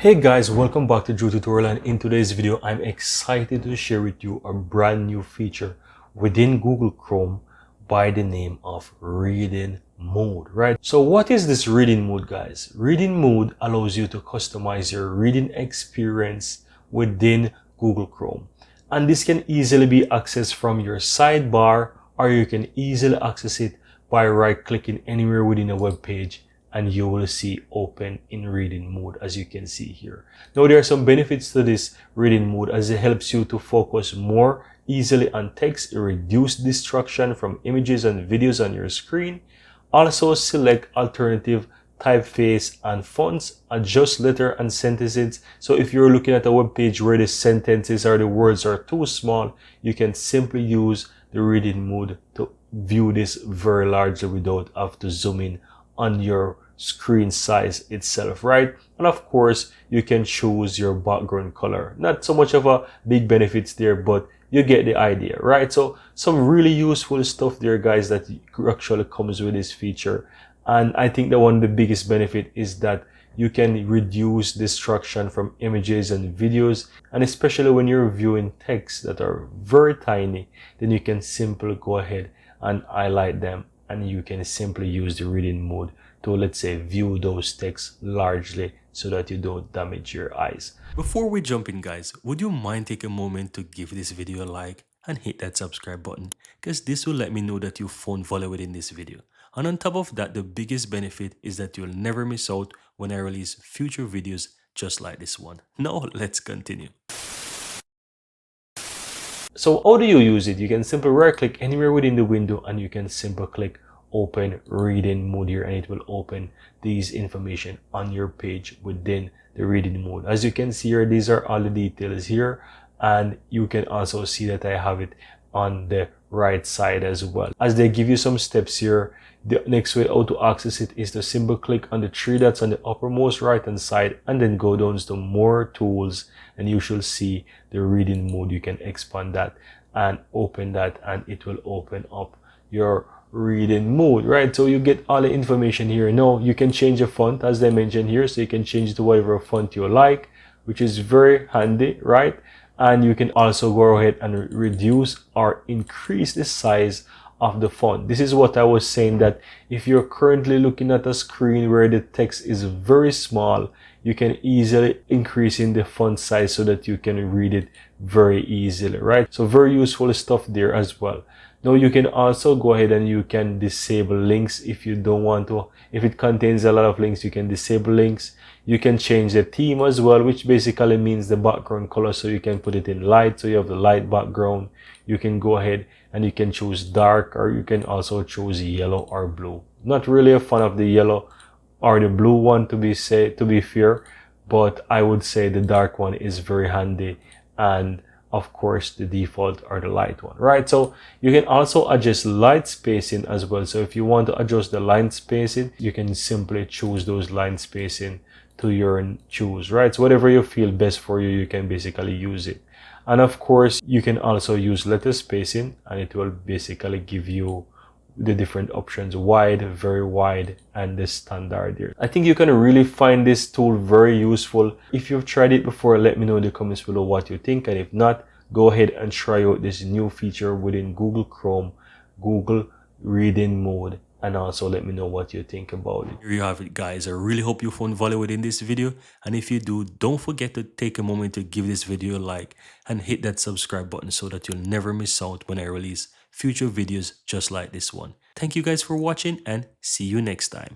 Hey guys, welcome back to Drew Tutorial, and in today's video I'm excited to share with you a brand new feature within Google Chrome by the name of Reading Mode, right? So what is this Reading Mode, guys? Reading Mode allows you to customize your reading experience within Google Chrome, and this can easily be accessed from your sidebar, or you can easily access it by right-clicking anywhere within a web page and you will see open in reading mode, as you can see here. Now there are some benefits to this reading mode, as it helps you to focus more easily on text, reduce distraction from images and videos on your screen, also select alternative typeface and fonts, adjust letter and sentences. So if you're looking at a web page where the sentences or the words are too small, you can simply use the reading mode to view this very largely without having to zoom in on your screen size itself, right? And of course you can choose your background color. Not so much of a big benefits there, but you get the idea, right? So some really useful stuff there, guys, that actually comes with this feature. And I think that one of the biggest benefit is that you can reduce distraction from images and videos, and especially when you're viewing texts that are very tiny, then you can simply go ahead and highlight them, and you can simply use the reading mode to, let's say, view those texts largely so that you don't damage your eyes. Before we jump in, guys, would you mind take a moment to give this video a like and hit that subscribe button, because this will let me know that you found value within this video. And on top of that, the biggest benefit is that you'll never miss out when I release future videos just like this one. Now let's continue. So how do you use it? You can simply right click anywhere within the window and you can simply click open reading mode here, and it will open these information on your page within the reading mode. As you can see here, these are all the details here, and you can also see that I have it on the right side as well. As they give you some steps here, the next way how to access it is to simply click on the three dots on the uppermost right hand side and then go down to more tools, and you should see the reading mode. You can expand that and open that, and it will open up your reading mode, right? So you get all the information here. Now you can change the font, as they mentioned here, so you can change it to whatever font you like, which is very handy, right? And you can also go ahead and reduce or increase the size of the font. This is what I was saying, that if you're currently looking at a screen where the text is very small, you can easily increase in the font size so that you can read it very easily, right? So very useful stuff there as well. Now you can also go ahead and you can disable links if you don't want to. If it contains a lot of links, you can disable links. You can change the theme as well, which basically means the background color, so you can put it in light, so you have the light background. You can go ahead and you can choose dark, or you can also choose yellow or blue. Not really a fan of the yellow or the blue one, to be fair, but I would say the dark one is very handy, and of course the default or the light one, right? So you can also adjust light spacing as well. So if you want to adjust the line spacing, you can simply choose those line spacing to your choose, right? So whatever you feel best for you, you can basically use it. And of course you can also use letter spacing, and it will basically give you the different options: wide, very wide, and the standard here. I think you can really find this tool very useful. If you've tried it before, let me know in the comments below what you think, and if not, go ahead and try out this new feature within Google Chrome, Google Reading Mode, and also let me know what you think about it. Here you have it, guys. I really hope you found value within this video, and if you do, don't forget to take a moment to give this video a like and hit that subscribe button so that you'll never miss out when I release future videos just like this one. Thank you guys for watching, and see you next time.